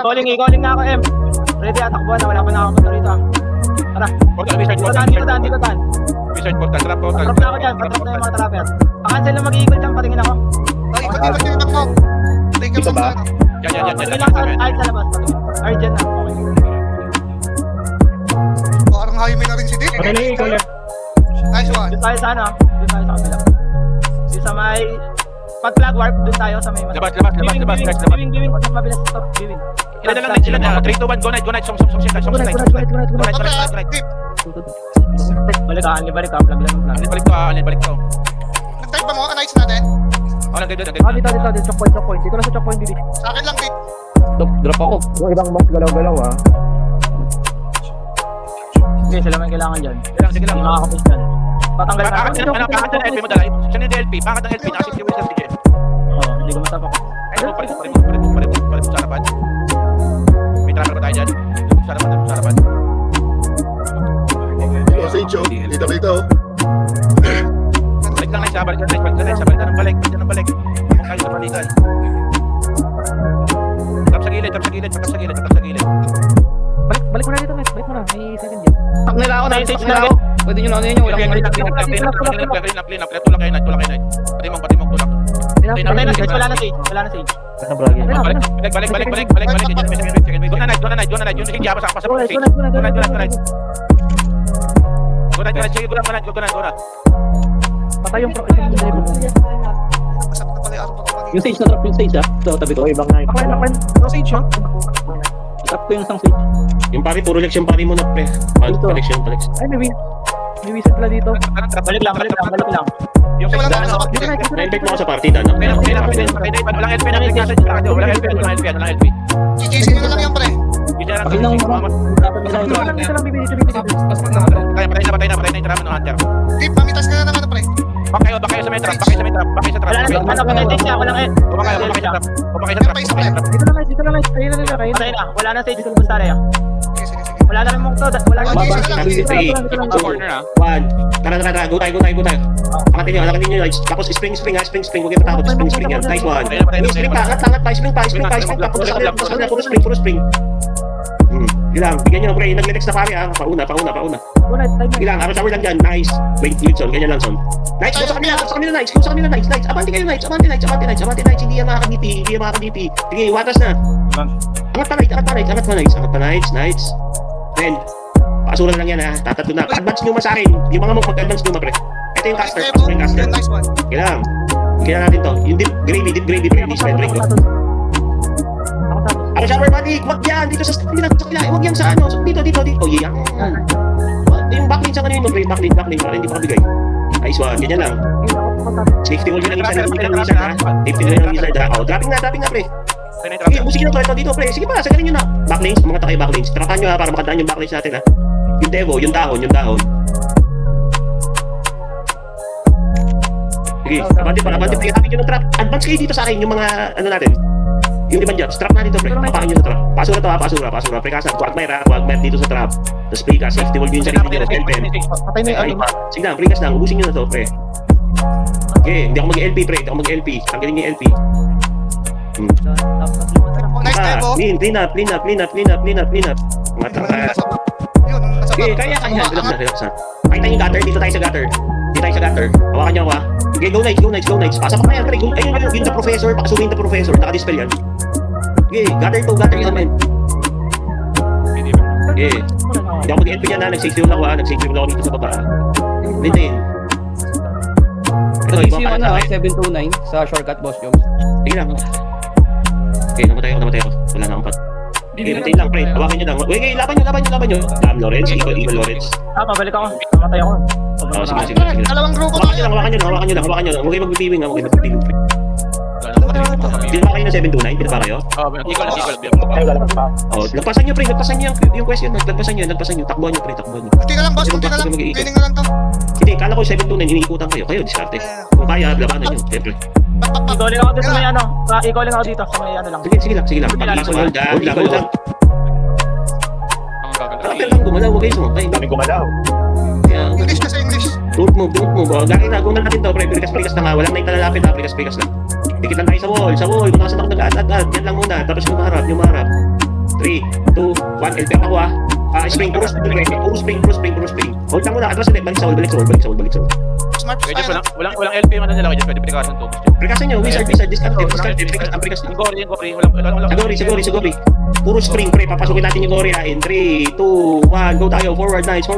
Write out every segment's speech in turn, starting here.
I-calling na ako, M. Ready, atakbuhan na. Wala pa na ako punta rito. Tara. Dito, tan. Research portal, trap portal. Patrap na ako dyan. Patrap na yung mga trapper. Pakancel na mag-i-eagle dyan. Patingin ako. Ay, ikot yung ako. Dito ba? Yan. Patingin lang kahit sa labas. Urgent na. Okay. Parang highway na rin si Dick. Okay na yung ikaw left. Nice one. Doon tayo sa ano? Doon tayo sa kabila. Doon sa may... Pag flag warp, doon tayo sa may... Labas. Biwing. Mas mabilis. Stop. Biwing. Ilan na lang, 3, 2, 1, go night, song night. Go night. Tip. Balik ka, balik ka. Flag lang ng flag. Balik to. Nag-type ba mo? Nights natin? Nag-dito. Dito. Checkpoint. Dito lang sa checkpoint, Bibi. Sa akin lang, Dick. Drop ako. Yung ibang mas galaw-galaw ah. Sige, sila may kailangan dyan. Sige lang. Makakapos dyan. Patanggal na ako. Pangat ng LP mo dala. Siya na yung LP. Pangat ng LP. Nakasip yung Wizard DJ. Oo, hindi ko matapak. Palit sa harapan. May trapper ba tayo dyan? Sa harapan. Dito. Dito. Balik lang night, balik ng balik. Kung tayo sa balikan. Tap sa gilid. Balik mo na dito, Matt. Balik mo na. May second dyan. Tak nila ako, Message tak nila na ako. Pwede nyo na ano yun yung walang Clean up. Tulak kayo night. Patimong tulak. Patay na stage, wala na stage. Balik. Go na night. Yun sige, sa stage. Go night. Sige, go na. Patay yung isang driver. Masap na pala yung araw pa. Yung sage na drop yung sage ah. Ito, tabi ko. Ibang night. Ako sage yun. Drop ko yung isang sage. Yung pari, puro leksyon pari mo na pre. Collection. Ay, may wizard pala dito. Balik lang. Yung Wala stage na sa Dito na. Na-invite mo ako sa party, Dan. walang LP na message sa radio. Walang LP. GGC nyo na lang yan, pre. Bakit nang dapat nila Dito lang, Bibi. Dito. Patay na yung trap ng hunter. Dip, mamitas ka na naman, pre. Baka kayo sa may trap. Wala na stage, patay stage na, walang end. Bumaka sa trap. Dito lang. Ayun na nila. Patay na, wala na stage kung gusto rin. Sige. Wala na namang to, wala na Baba. stage. Sa corner ah. One. Tara. Go tayo. Angatin nyo. Tapos spring. Huwag yung matakot. Spring yan. Nice one. Spring pa. Angat pa. Spring pa. Puro spring. Yun lang. Bigyan nyo, pre. Nag-lex na pare ah. Pauna. Sige lang. Shower lang dyan. Nice. Wait, Son. Ganyan lang, Son. Nice. Go sa kanila, Nice. Abante kayo, Nice. Hindi yan makakagiti. Sige, watas na. Angat pa, Nice. Then, paasuran lang yan ha. Tatatlo na. Advance nyo sa akin. Yung mga mag-advance nyo, pre. Ito yung caster. Pasok yung caster. Nice one. Sige lang. Bigyan natin to. Yung deep gravy, pre. Spell break. Ako shower balik. Wag yan. Dito sa kanila. Wag yan sa ano. Dito. Yan. Yung backlink sa kanino, pre. Backlink. Para hindi pa kabigay. Nice one. Ganyan lang. Safety wall yun ang wizard ha. Safety wall yun ang wizard ha. Dropping na, pre. Sige, musikin na to dito, pre. Sige pa, sagaling nyo na. Backlinks, mga takay backlinks. Trakan nyo ha, para makadaan yung backlinks natin ha. Yung Devo, yung dahon. Sige, abante. Pagkakapin nyo ng trap. Advance kayo dito sa akin, yung mga, ano natin. Yung ibang jobs, trap na dito, pre. Papakin nyo sa trap. Pasura to ha, pasura. Precasa, Quagmire dito sa trap. Tapos precast, safety wall yun sa sarili nyo. Patay na yung Sige lang, precast lang. Ubusin nyo na to, pre. Okay, hindi ako mag-LP, pre. Tanggalin nyo yung LP. Nice, Devo. Clean up. Matakas. Yun, nasa Okay, kaya. Relax na. Pakita yung gutter, dito tayo sa gutter. Hawakan niyo ako ha. Okay, go nights. Pasa pa yan, pre. Ayun, the professor. Pakasuhin the professor. Naka-dispel yan. Okay, gutter yun, man. Okay. Hindi ako mag-LP yan ha. Nag-safety room ako dito sa baba. Lintin. Ito, Ito yung 729 sa shortcut boss Joms. Sige lang. Okay, namatay ako. Wala na akong pat. Okay, natin lang, pre. Hawakan nyo lang. Okay, laban nyo. Dam Lawrence, Evil Lawrence. Pabalik ako. Namatay ako. Sige. Dalawang grupo Hawakan tayo. nyo lang. Huwag kayo magbibiwing ha. Hindi ba kayo ng 729? Hindi ba kayo? Equal. Lagpasan nyo, pre. Lagpasan nyo yung question. Lagpasan nyo. Takbuhan nyo, pre. Kunti na lang, boss. Cleaning na lang to. Hindi, kala ko 729. Iniikutan kayo. Diskarte. Kung kaya, labanan nyo. Siyempre. I-calling ako dito sa may ano. I-calling ako dito sa may ano lang. Sige lang. Hold lang. Kapag lang gumalaw, huwag kayo sumakay. Kami gumalaw. English na sa English. Don't move. Gagawin na natin to, pre. Prikas na nga. Walang na italalapit ha. Prikas lang. Dikit lang tayo sa wall. Kung nakasan ako nag-aad. Yan lang muna. Tapos yung maharap. 3, 2, 1. LP ako ah. Spring, puro spring, puro spring, puro spring, puro spring. Hold lang muna, atras ulit, balik sa hold, balik sa hold, balik sa hold, balik sa hold. Smart Kaya tayo. dyan, walang LP yung ano nila, kaya dyan pwede prikasan to. Prikasan nyo, wizard, discard, ang prikas Yung Gory, walang. Siguri. Puro spring, pre, papasukin natin yung Gory in 3, 2, 1, go tayo, forward knights,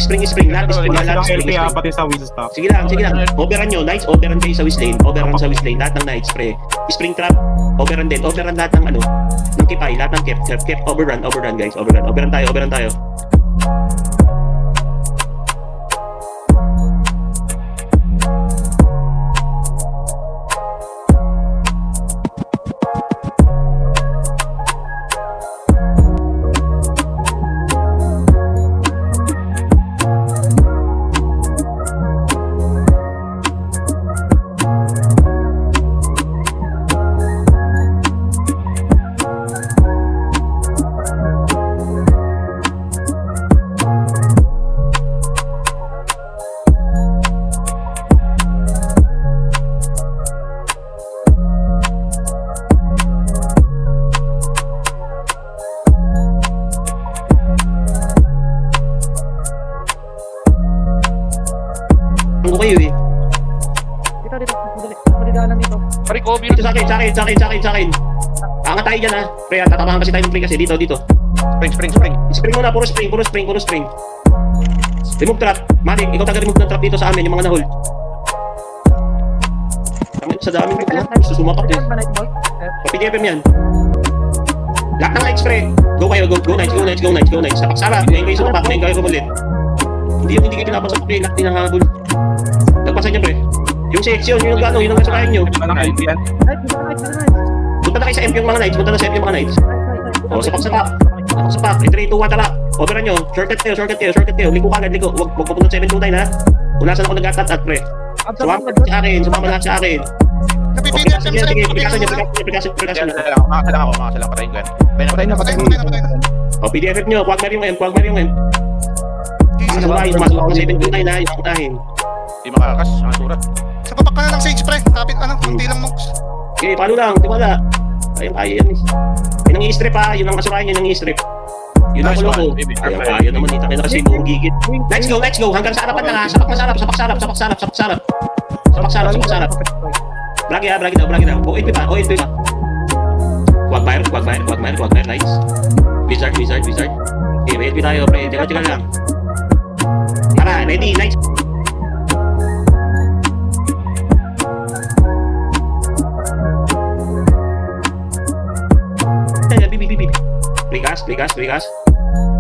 spring, lahat spring, lahat spring. pati sa wheel stop. Sige lang. Overrun nyo, knights, overrun kayo sa Wishlane, overrun sa Wishlane, lahat ng knights, pre. Spring trap, overrun din, overrun lahat ng ng kipay, lahat ng cap, overrun guys, overrun tayo. Ano kayo eh? Dito. Madali dito. Pare, Kobe. Dito sa akin. Angat tayo dyan ha. Pre, tatamaan kasi tayo ng play kasi dito. Spring. Spring muna, puro spring. Remove trap. Matik, ikaw taga-remove ng trap dito sa amin, yung mga na-hold. Sa dami ko na. Gusto sumapak din. Pa-PDFM yan. Lahat ng lights, pre. Go kayo, go nights. Sapak-sarap. Ngayon kayo sumapak, ngayon kayo kumulit. Hindi kayo pinapasak, pre. Lahat hinahabol. Nagpasan niya, pre. Yung section, yung nasakayan nyo. Walang LP yan. Punta na kayo sa MP yung mga knights. O, sapak-sapak. 3, 2, 1, tara. Overrun nyo. Shortcut kayo. Liko kagad. Huwag papunta 729 ha. Unasan ako nag-at-at, pre. Sumama lahat sa akin. Napipili ang Sige, sa'yo. prikasan nyo. Makakasalang patayin ko yan. Patay na. Patay. O, PDFF nyo. Quagmire yung M. Masurahin, masok ako 729 ha. Yung unahin. Di makakas, ang surat. Sa papak ka na ng sage, pre. Kapit, kunti lang mo. Okay, paano lang, tiwala. Kaya yan. Yun ang i-strip ha, yun ang kasurahin, yun ang i-strip. Yun ang Nice kuloko. one, baby. Kaya naman dito, kaya kasi buong gigit. Let's go, hanggang sa harapan na ha. Sapak. Bragi daw. OAP pa. Quagmire, nice. Wizard. Okay, OAP tayo, pre. Teka lang. Tara, ready, nice. Prikas.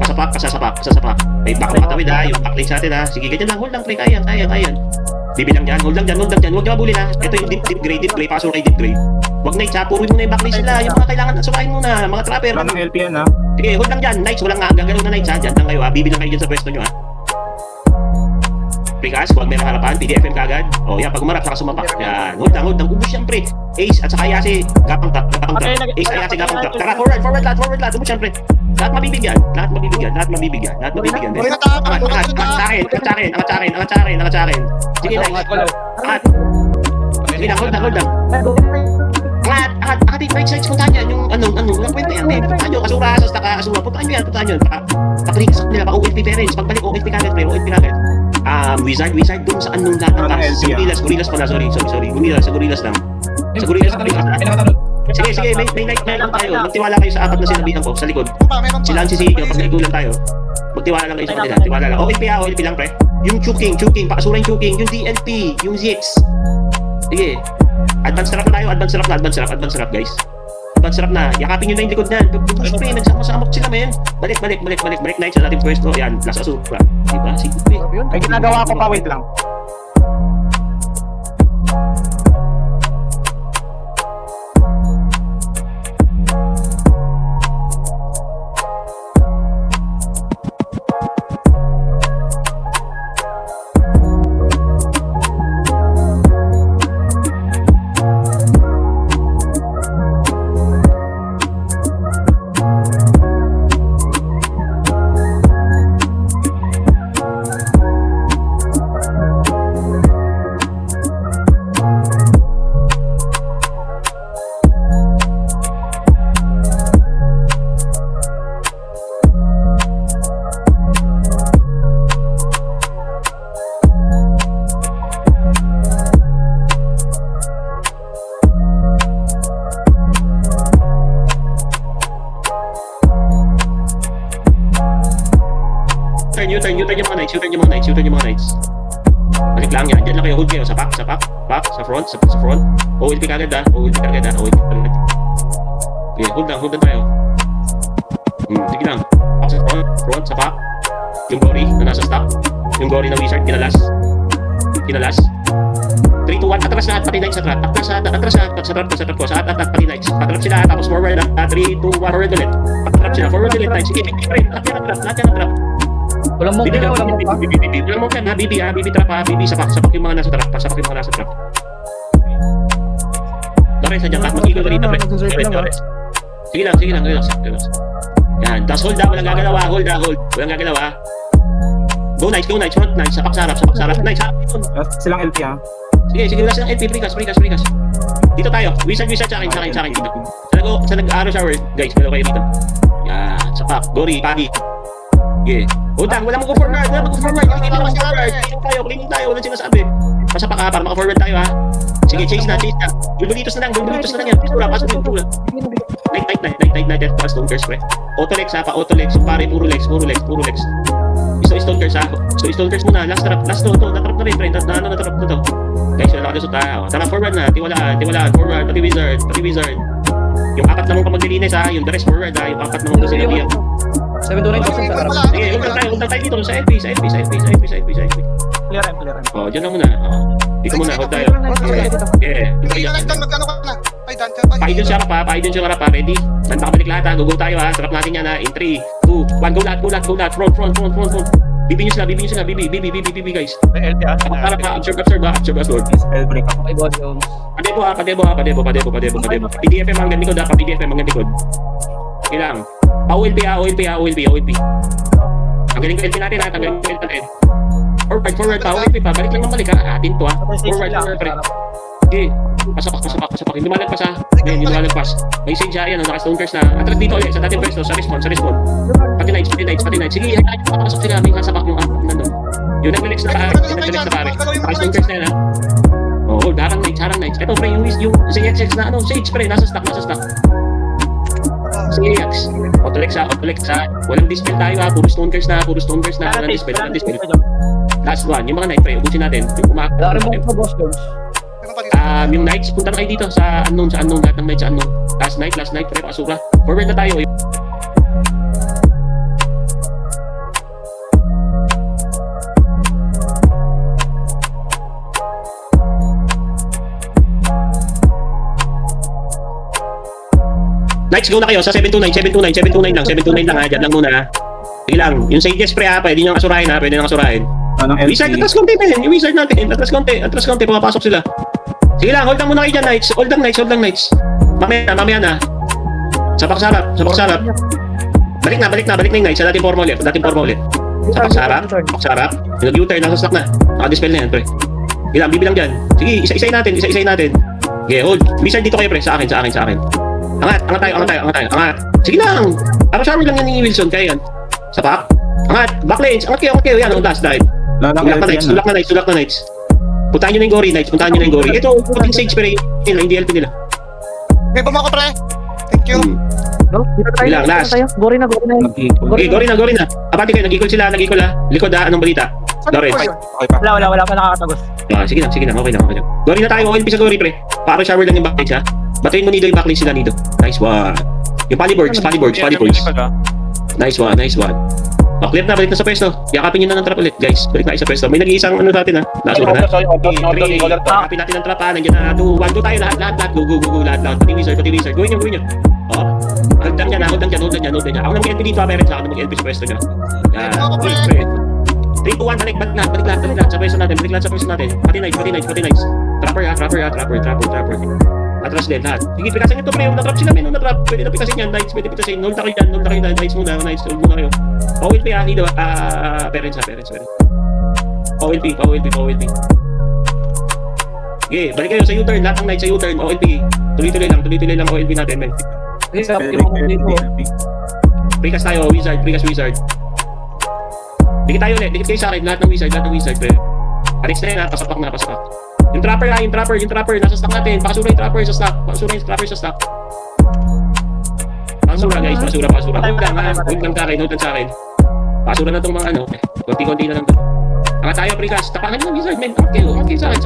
Pasapak. May back na matawid ha, yung backlink sa atin ha. Sige, ganyan lang, hold lang, pre, kayan. Bibilang dyan, hold lang dyan, huwag nyo mabulin ha. Ito yung deep grade, pasok kay deep grade. Huwag nights ha, puro muna yung backlink sila, yung mga kailangan surahin muna, mga trapper. Walang LP yan ha. Sige, hold lang dyan, nights, walang gagano'n na nights ha, dyan lang kayo ha, bibilang kayo dyan sa pwesto nyo ha. Prikas, huwag may harapan, PDFM kagad. O yan, pag umarap, saka sumapak. Yan, hold lang, ubus yan pre. Ace, at saka Ayase, gapang trap. Ace, Ayase, gapang trap. Tara, forward lahat, ubus yan pre. Lahat mabibigyan. Uy, natapang. Angat sa akin. Sige lang, angat. Sige lang, hold lang. Angat, right puntahan yan, yung walang kwento yan, puntahan nyo, kasura, puntahan nyo yan. Pa-prikas nila, pa-OLP parents, pagbalik, OLP kagad. Wizard dun sa anong lahat ng task. Gorillas pala, sorry. Gorillas lang. Sa Gorillas lang. Sige, may night lang tayo. Magtiwala kayo sa apat na sinabihan ko, sa likod. Meron Sila ang sisigaw, pag nagulan tayo. Magtiwala lang kayo sa kanila, tiwala lang. OLP lang pre. Yung chuking, pakasura yung chuking, yung DLP, yung ZX. Sige. Advance trap guys. Advance trap na. Yakapin nyo na yung likod na. Pre, nagsama-samok sila men. Balik night sa ating pwesto. Ayan, last asupra. Diba? Sige. May ginagawa ko pa, wait lang. U-turn yung mga knights, U-turn yung mga knights. Balik lang yan, dyan lang kayo, hold kayo, sa back, sa front, OLP kagad ah, OLP kagad. Okay, hold lang tayo. Sige lang, back sa front, sa back. Yung gory na nasa stock, yung gory na wizard, kinalas. 3, 2, 1, atras lahat, pati knights sa trap. Atras sa trap ko. Sa at, pati knights. Patrap sila, tapos forward. 3, 2, 1, forward ulit. Patrap sila, forward ulit. Sige, lahat yan ang trap. Walang mo, walang mo pa. Walang mo yan, ha, BB trap ha, BB, sapak yung mga nasa trap. Sapak yung mga nasa trap. Dores, sadyan ka, mag-eagle ka rito, pre. Dores. Sige lang, relax. Yan, tapos hold ha, walang gagalawa, walang gagalawa. Go knights, front knights, sapak sarap, knights ha. Silang LP ha. Sige, wala silang LP, prikas. Dito tayo, wizard sa akin dito. Sa nag-arrow shower, guys, dalawa kayo dito. Yan, sapak, gory, pagi. Sige. Utang, wala mo go forward. Cleaning tayo, walang sinasabi. Pasapak ha, para maka-forward tayo ha. Sige, chase na. Bulbulitos na lang yan. Pasok yung tulad. Night, para stone curse, pre. Auto-lex ha, pa-auto-lex. Pare, puro lex. So, stone curse ha. So, stone curse muna. Last to. Natrap na rin, pre. Natrap na to. Guys, wala nakalusot ha. Tara, forward na. Tiwalaan. Forward. Pati wizard. Yung apat na mong maglilinis ha. Yung the rest forward ha. Yung apat na mong sinabihan. 729 kasi sa harap. Sige, hold lang tayo dito sa LP. Clear M. Dyan lang muna. Dito muna, hold tayo. Yeah. Magkano ka na? Ay, Dan. Pakidun siya harap ha. Ready? Saan makabalik lahat ha? Go tayo ha. Sarap natin yan ha. In 3, 2, 1, go lahat. Front. Bibi nyo sila. Bibi guys. May LP ha. Harap ha. Observe. Spell break ako. Okay, boss Jones. Padebo. PDFM hanggang likod ha. Kailang. OLP. Tanggalin ko LP natin ha. Forward pa. OLP pa. Balik lang mamalik ha. Atin to ha. Forward pre. Okay. Pasapak. Hindi malagpas ha. Hindi malagpas. May sage ha. Yan. Naka-stone curse na. Atras dito ulit. Sa dating pwesto. Sa respawn. Pati knights. Sige. Papasok sila. May kasapak yung nandun. Yung nag-relax na pare. Naka-stone curse na yan ha. Hold. Harang knights. Ito pre. Yung ZXX na sage pre. Nasa stock. Sige, Autolex ha. Walang dispel tayo ha. Puro stone curse na. Walang dispel. Last one. Yung mga knight pre. Ubusin natin. Yung Wala rin mo pa, boss Jones. yung knights, punta na kayo dito sa unknown. Lahat ng knights sa unknown. Last night, pre. Pasura. Forward na tayo. Knights, go na kayo sa 729 lang ha. Diyan lang muna ha. Sige lang. Yung Sages pre ha. Pwede nyo kasurahin ha. Anong LP? Wizard, atras konti men. Yung wizard natin. Atras konti. Pumapasok sila. Sige lang. Hold lang muna kayo dyan Knights. Hold lang Knights. Mamaya na. Sapak sarap. Balik na yung Knights. Sa dating forma ulit. Sapak sarap. Yung nag-U-turn. Nasa stock na. Naka-dispel na yan pre. Sige lang. Bibilang dyan. Sige. Isa-isayin natin. Okay, hold. Wizard dito kayo pre. Sa akin. Angat tayo. Sige lang. Parang shower lang yan ni Wilson. Kaya yan. Sapak. Angat. Backlanes. Angat kayo. Yan. Last dive. Tulak na Knights. Puntahan nyo na yung Gory, Knights. Ito, puting Sage pero hindi LP nila. May bumako pre. Thank you. No? Dito Ilang, last. tayo. Gory na. Okay, Gory na. Abati kayo. Nag-equal sila ha. Likod ha. Anong balita? Lawrence. Okay pa. Wala pa nakakatagos. Sige lang. Okay lang. Gory na tayo. OLP sa Gory, pre. Para shower lang yung backlanes ha. Batuin mo Nido yung backlanes sila Nido. Nice one. Yung Polyborgs. Nice one. Clear na, balik na sa pwesto. Yakapin nyo na ng trap ulit, guys. Balik na sa pwesto. May nag-iisang natin ha. Nasura na. Yakapin natin ng trap ha. Nandiyan na. 2, 1, go tayo lahat. Go. Lahat. Pati wizard. Gawin nyo. Hold lang dyan. Ako nang mag-LP dito ha, parents. Ako nang mag-LP sa pwesto nyo. Yan. 3, 2, 1, balik lahat sa pwesto natin. Pati knights. Trapper. Atras din lahat. Sige, pikasin nyo to pre. Kung na-trap sila, pwede na pikasin yan. Knights, pwede pikasin. Hold na kayo dyan. Knights muna kayo. Pa-OLP ha, Nido. Parents. Pa-OLP. Sige, balik kayo sa U-turn. Lahat ng Knights sa U-turn. OLP. Tuloy-tuloy lang OLP natin, men. Kasi sa dito. Precast tayo, Wizard. Dikit tayo ulit. Dikit kayo sa akin. Lahat ng Wizard, pre. Alex na yan ha. Pasapak. Yung trapper nasa stock natin. Pakasura yung trapper sa stock. Pakasura guys, pasura. Hold lang sa akin. Basura na itong mga ano. Konti-konti na lang to. Angat tayo, Precast. Tapangan nyo, Wizard, men. Okay, sa akin.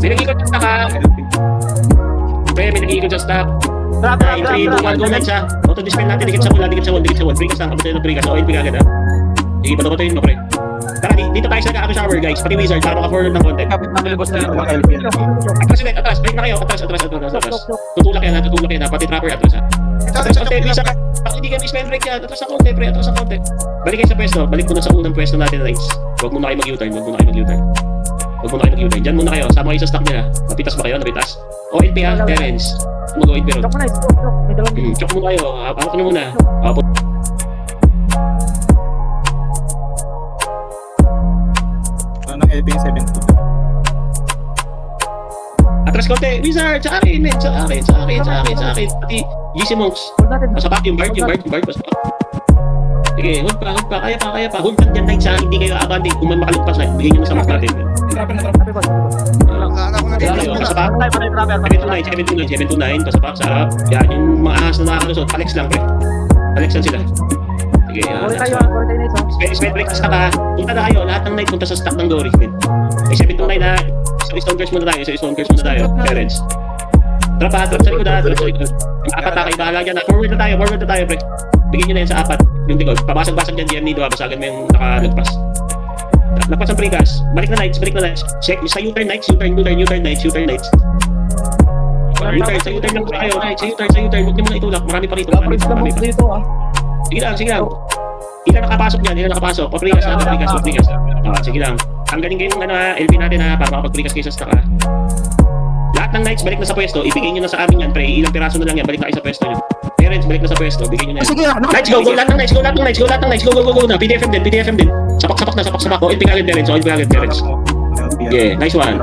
May nag-ikot yung staka. Pre, may nag-ikot yung stock. Drop. 3, 2, 1, go next ha. Auto-dispel natin, dikit sa wall. Precast lang, kapatid ng Precast. OLP ka agad ha. Sige, bato-batuin mo, pre. Tara, dito tayo sa nag-ako shower, guys. Pati Wizard, para maka-forward ng konti. Kapit namin yung boss na yun. Atras ulit, atras. Break na kayo. Atras. Tutulak yan ha. Pati trapper, atras ha. Atras konti, Wizard. Pag hindi kayo spell break yan, atras ang konti, pre. Atras ang konti. Balik kayo sa pwesto. Balik muna sa unang pwesto natin, Rights. Huwag muna kayo mag-U-turn. Diyan muna kayo. Sama kayo sa stock nila. Napitas ba kayo? Napitas? OLP ha, Terence. Mag-OLP ron. Chok mo na, chok. May dalawang Chok muna kayo. Hawak nyo muna. Ano ng LP 72? Atras konti. Wizard, sa akin, men. Sa akin. Pati GC Monks. Hold natin. Pasapak yung Bard. Pasapak. Sige, hold pa. Kaya pa. Hold lang dyan, Knights ha. Hindi kayo abante. Kung may makalagpas na, bigyan nyo na sa mas natin. Sabi ko. Wala na ako nag-iisip. Pasapak. Patay trapper. 729, pasapak, sarap. Yan, yung mga ahas na nakakalusot. Alex lang, pre. Alex lang sila. Sige, Kore tayo na isa. Spell break sa stock ha. Punta na kayo. Lahat ng night punta sa stock ng Dory. May 729 na. Isa Stonecurse muna tayo. Parents. Trap sa likod ha. Apat na kayo. Bahala dyan ha. Forward na tayo, pre. Bigyan nyo na yan sa apat. Yung tigod. Pabasag-basag dyan, GM Nido ha. Basagan mo yung nakalagpas. Lagpas ang Precast. Balik na Knights. Check. Sa U-turn Knights. U-turn Knights. U-turn sa U-turn lang kayo. Knights. Sa U-turn. Huwag nyo muna itulak. Marami pa rito. Kapit na boss dito ah. Sige lang. Ilan nakapasok dyan? Pa-Precast. Sige lang. Ang galing kayo ng LP natin ha. Para makapag-Precast kayo sa stock ha. Lahat ng Knights balik na sa pwesto. Ibigay nyo na sa amin yan, pre. Ilang piraso na lang yan. Balik na kayo sa pwesto nyo. Parents, balik na sa pwesto. Bigay nyo na yan. Sige, Knights, go. Lahat ng Knights. Go na. PDFM din. Sapak na. OLP ka agad, parents. Yeah, nice one.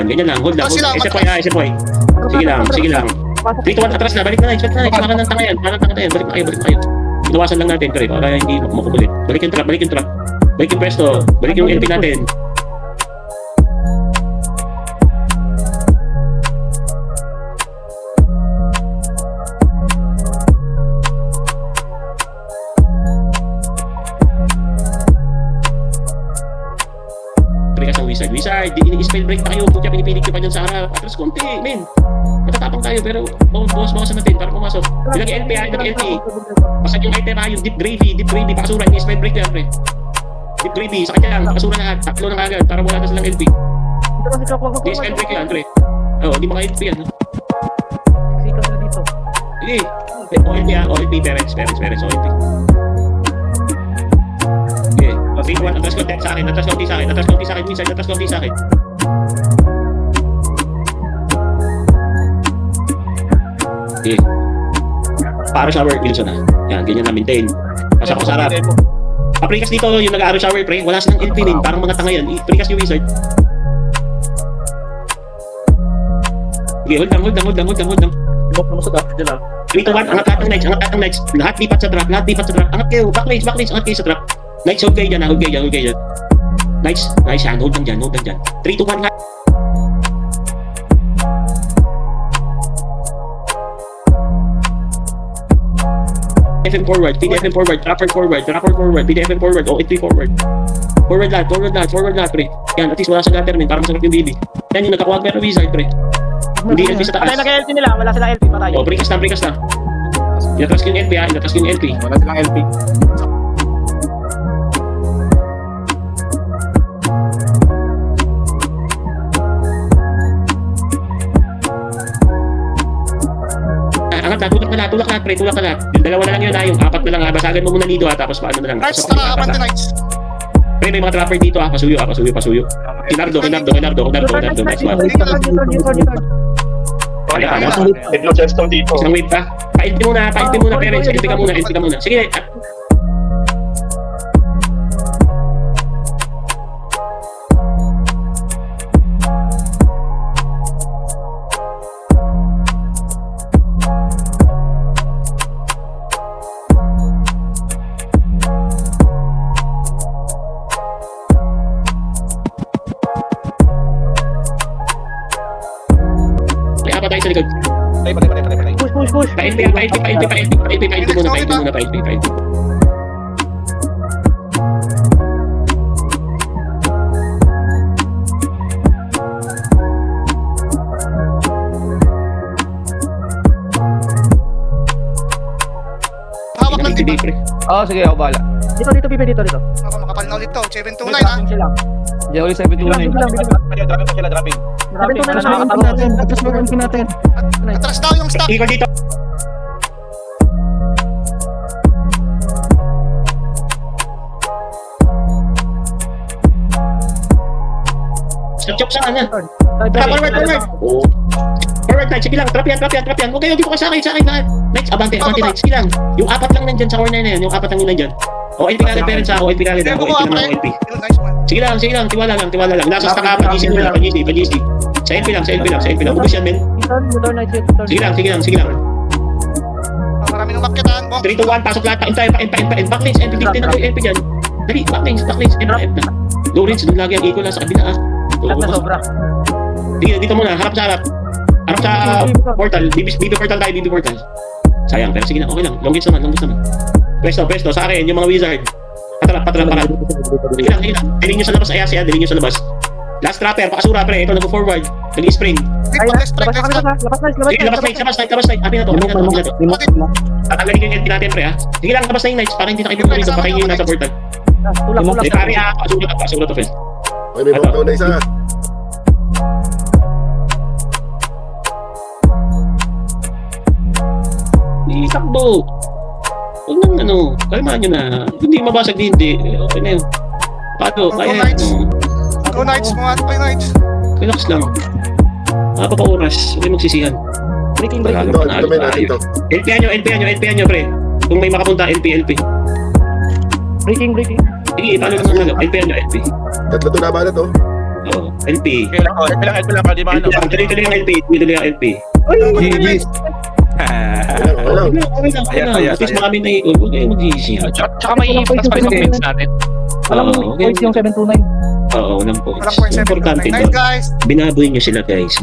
Ganyan lang. Hold lang. SFY. Sige lang. 3 to 1 atras na. Balik na Knights. Parang ng tanga yan. Balik na kayo. Inawasan lang natin, pre. Para hindi makukulit. Balik yung trap. Balik yung pwesto. Balik yung LP natin. Wizard, ini-spell break na kayo. Kung kaya pinipilit nyo pa dyan sa harap. Atras konti, men. Matatapang tayo, pero bawas natin para pumasok. Ilang LP ha, Pasag yung item ha, yung deep gravy, pakasura, ini-spell break yan, pre. Deep gravy, sa kanya lang, pakasura lahat. Tatlo na kagad, para wala na silang LP. Dito kasi chok. Wag. Ini-spell break yan, pre. Di mga LP yan. Sikat na dito. Sige, OLP ha, OLP, parents, OLP. Okay, 3-1, atras konti sa akin, Wizard, atras konti sa akin. Okay. Para shower, Wilson ha. Yan, ganyan na maintain. Pasok ko sarap. Pa-Precast dito, yung nag-aaral shower, pre. Wala silang LP din, parang mga tanga yan. Precast yung Wizard. Okay, hold lang. Ibok naman sa dati dyan ah. 3 to 1, angat lahat ng Knights. Lahat lipat sa drop. Angat kayo, backlines, angat kayo sa drop. Knights, hold kayo dyan. Knights, nice hand, hold lang dyan. 3 to 1 nga. PDFM forward, trapper forward, PDFM forward, OLP forward. Forward lahat, pre. Yan, at least wala sa gutter, men, para masarap yung BB. Yan yung nagkakuha pero Wizard, pre. Hindi LP sa Patay taas. nag-LP nila. Wala sila LP. Patay. Precast na. Inatras ko yung LP ha, Wala silang LP. Angat na, tulak lahat, pre, Yung dalawa na lang yun ha, yung apat na lang ha. Basagan mo muna dito ha, tapos paano na lang. Knights, nakakabante Knights. Pre, may mga trapper dito ha, pasuyo. Kinardo. Nice one. Isang wave ka. Pa-LP muna, parents. LP ka muna. Sige. May apat tayo sa likod. Patay. Push. Pa-LP muna. Sige, pre. Oo, sige, ako bahala. Dito, Bibi, dito. Ako, makapal na ulit to. 729 ha. Dropping sila. Hindi ako ulit Bibi lang, 729. Bibi lang. Dropping pa sila, dropping. Dropping na lang. Atras mo yung natin. Atras daw yung stock. Ikot dito. Chop sa kanya. Forward. Oo. Forward Knights, sige lang. Trap yan. Huwag kayo, dito ka sa akin. Knights, abante Knights, sige lang. Yung apat lang nandyan sa corner na yan. Yung apat lang nandyan. O, LP ka parents ako. LP ka rin ako. LP naman ako, LP. Yun, nice one. Sige lang. Tiwala lang. Nasa stock ka, pag-GC mo lang. Pag-GC. Sa LP lang. Ubus yan, men. Motor night, Sige lang. Oh, marami nung makitaan mo. 3 to 1, pasok lahat. Backlinks, LP din na LP dyan. Dali, backlinks, MP na. Low range, doon lagi ang equal nasa kabila ah. Lahat na sobra. Sige, dito muna, harap sa portal, BB portal. Sayang, pero sige na, okay lang. Long range naman. Presto, sa akin, yung mga wizard. Patrap. Sige lang. Diling nyo sa labas, Ayase, diling nyo sa labas. Last trapper, pakasura, pre, ito, nag-forward. Nag-spring. Left, Labas na kami, Labas night. Amin na to. Tatanggalin nyo yung LP natin, pre, ha. Sige lang, labas na yung nights, para hindi na kayo dito. Patayin nyo yung nasa portal. Tulak. May pare, ha. Pakasura to, friend. May bump na isa. Isakbo. Huwag nang kalmahan nyo na. Hindi mabasag hindi. Okay na yun. Paano? Kaya Nights. Go nights, mga ano pa yung nights. relax lang. Oras. Huwag kayo magsisihan. Breaking. Wala Dito, naman dito may tayo. dito. LP-an nyo, pre. Kung may makapunta, LP. Breaking. Sige, paano naman LP-an nyo, LP. Tatlo to laban na to. Oo, LP. Okay lang, LP lang, di ba ano? Tuloy ang LP. Tuloy ang LP. GG's. Wala. Okay lang. At least marami na i-all. Huwag kayo magsisihan. Tsaka may ipas pa rin yung points natin. Alam mo, points yung 729. Oo, walang points. Walang point 7. Importante Night, doon. guys. Binaboy nyo sila, guys.